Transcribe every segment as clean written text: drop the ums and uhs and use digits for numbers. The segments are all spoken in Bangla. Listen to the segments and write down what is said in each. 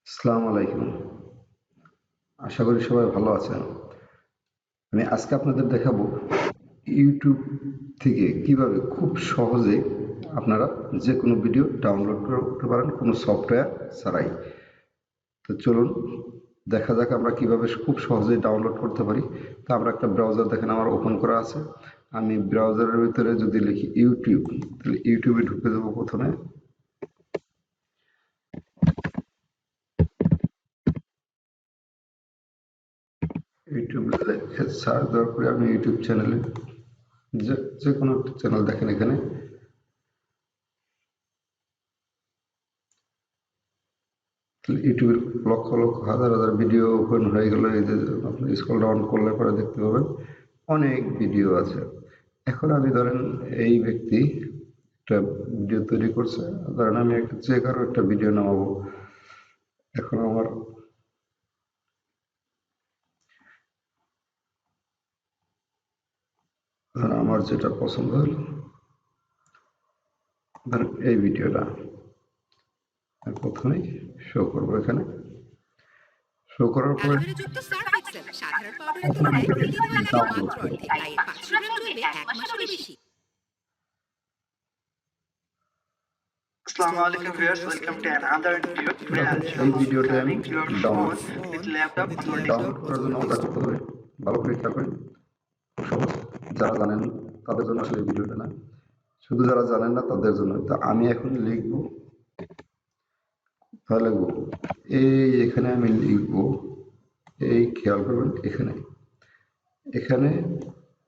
আসসালামু আলাইকুম। আশা করি সবাই ভালো আছেন। আমি আজকে আপনাদের দেখাবো ইউটিউব থেকে কিভাবে খুব সহজে আপনারা যে কোনো ভিডিও ডাউনলোড করতে পারেন কোনো সফটওয়্যার ছাড়াই। তো চলুন দেখা যাক আমরা কিভাবে খুব সহজেই ডাউনলোড করতে পারি। তো আমরা একটা ব্রাউজার দেখেন আমার ওপেন করা আছে। আমি ব্রাউজারের ভিতরে যদি লিখি ইউটিউব, তাহলে ইউটিউবে ঢুকে দেবো প্রথমে। ইউটিউব সার্চ দেওয়ার পরে আমি ইউটিউব চ্যানেলে যে কোনো চ্যানেল দেখেন এখানে ইউটিউবের লক্ষ লক্ষ হাজার হাজার ভিডিও ওপেন হয়ে গেল। এই যে আপনি স্ক্রল ডাউন করলে পরে দেখতে পাবেন অনেক ভিডিও আছে। এখন আমি ধরেন এই ব্যক্তি একটা ভিডিও তৈরি করছে, ধরেন আমি একটা যে কারো একটা ভিডিও নামাবো। এখন আমার যেটা পছন্দ হলো, ধরেন এই ভিডিওটা আমি প্রথমেই শো করবো। এখানে শো করার পরে ডাউনলোড করবো। Assalamualaikum viewers, welcome to another video. Today I'll show এই how to ভিডিওটা আমি connect your download phone with laptop or download করার জন্য আমরা করতে হবে ভালো করে খেয়াল করেন। সহজ, যারা জানেন তাদের জন্য আসলে এই ভিডিওটা না, শুধু যারা জানেন না তাদের জন্য। তো আমি এখন লিখবো, তাহলে লিখবো এই, এখানে আমি লিখবো এই, খেয়াল করবেন এখানে এখানে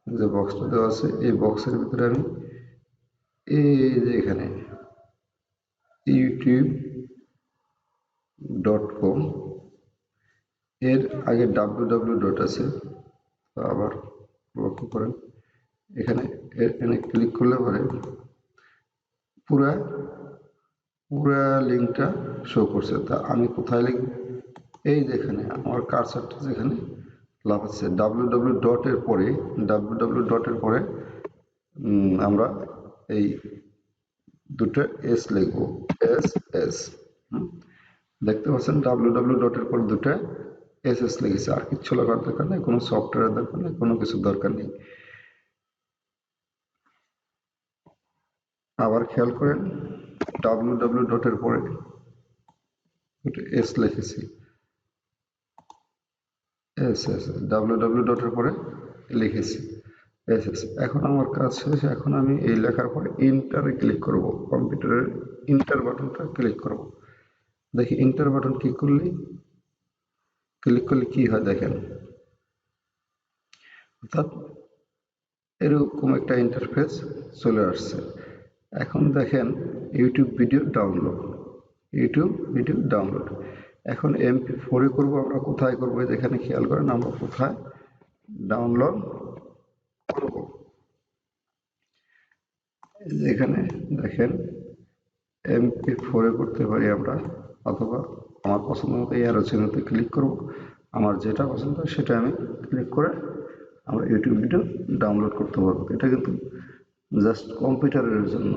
যে বক্সটা দেওয়া আছে এই বক্সের ভিতরে আমি এই যে এখানে youtube.com এর আগে www ডট আছে। তো আবার লক্ষ্য করেন এখানে এখানে ক্লিক করলে পরে পুরা পুরা লিঙ্কটা শো করছে। তা আমি কোথায় লিখব? এই যেখানে আমার কার্সারটা যেখানে লাফাচ্ছে www ডটের পরে www ডটের পরে আমরা এই দুটো এস লিখবো, এস এস। দেখতে পাচ্ছেন www ডটের পর দুটো এস এস লিখেছে। আর কিচ্ছু লাগার দরকার নেই, কোনো সফটওয়্যারের দরকার নেই, কোনো কিছুর দরকার নেই। আবার খেয়াল করেন www ডটের পরে দুটো এস লিখেছি, এস এস www ডটের পরে লিখেছি এস এস। এখন আমার কাজ শেষ। এখন আমি এই লেখার পরে ইন্টারে ক্লিক করব, কম্পিউটারের ইন্টার বাটনটা ক্লিক করব। দেখি ইন্টার বাটন ক্লিক করলে কি হয় দেখেন, অর্থাৎ এরকম একটা ইন্টারফেস চলে আসছে। এখন দেখেন ইউটিউব ভিডিও ডাউনলোড। এখন MP4 এ করবো। আমরা কোথায় করবো যেখানে খেয়াল করেন আমরা কোথায় ডাউনলোড করব। এখানে দেখেন MP4 এ করতে পারি আমরা, অথবা আমার পছন্দ মতো এই অ্যারো চিহ্নতে ক্লিক করব। আমার যেটা পছন্দ সেটা আমি ক্লিক করে আমরা ইউটিউব ভিডিও ডাউনলোড করতে পারবো। এটা কিন্তু জাস্ট কম্পিউটারের জন্য।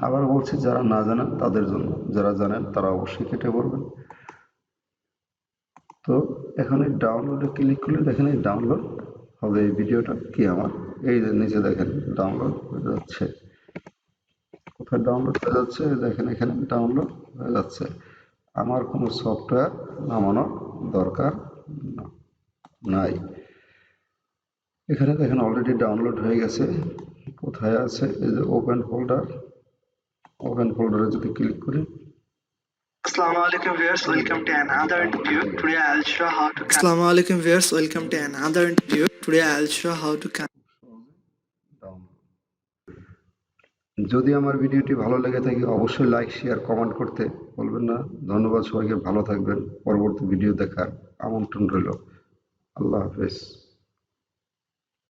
আবার বলছি যারা না জানেন তাদের জন্য, যারা জানেন তারা অবশ্যই কেটে পড়বেন। তো এখানে ডাউনলোডে ক্লিক করলে দেখেন এই ডাউনলোড হবে এই ভিডিওটা কি আমার এই যে নিচে দেখেন ডাউনলোড হয়ে যাচ্ছে। কোথায় ডাউনলোড হয়ে যাচ্ছে দেখেন, এখানে ডাউনলোড হয়ে যাচ্ছে। আমার কোনো সফটওয়্যার নামানোর দরকার নাই। এখানে দেখেন অলরেডি ডাউনলোড হয়ে গেছে। কোথায় আছে এই যে ওপেন ফোল্ডারে যদি ক্লিক করি, Assalamualaikum viewers, welcome to another interview. Today I'll show how to যদি আমার ভিডিওটি ভালো লেগে থাকে অবশ্যই লাইক শেয়ার কমেন্ট করতে বলবেন না। ধন্যবাদ সবাইকে, ভালো থাকবেন। পরবর্তী ভিডিও দেখার আমন্ত্রণ রইল। আল্লাহ হাফেজ।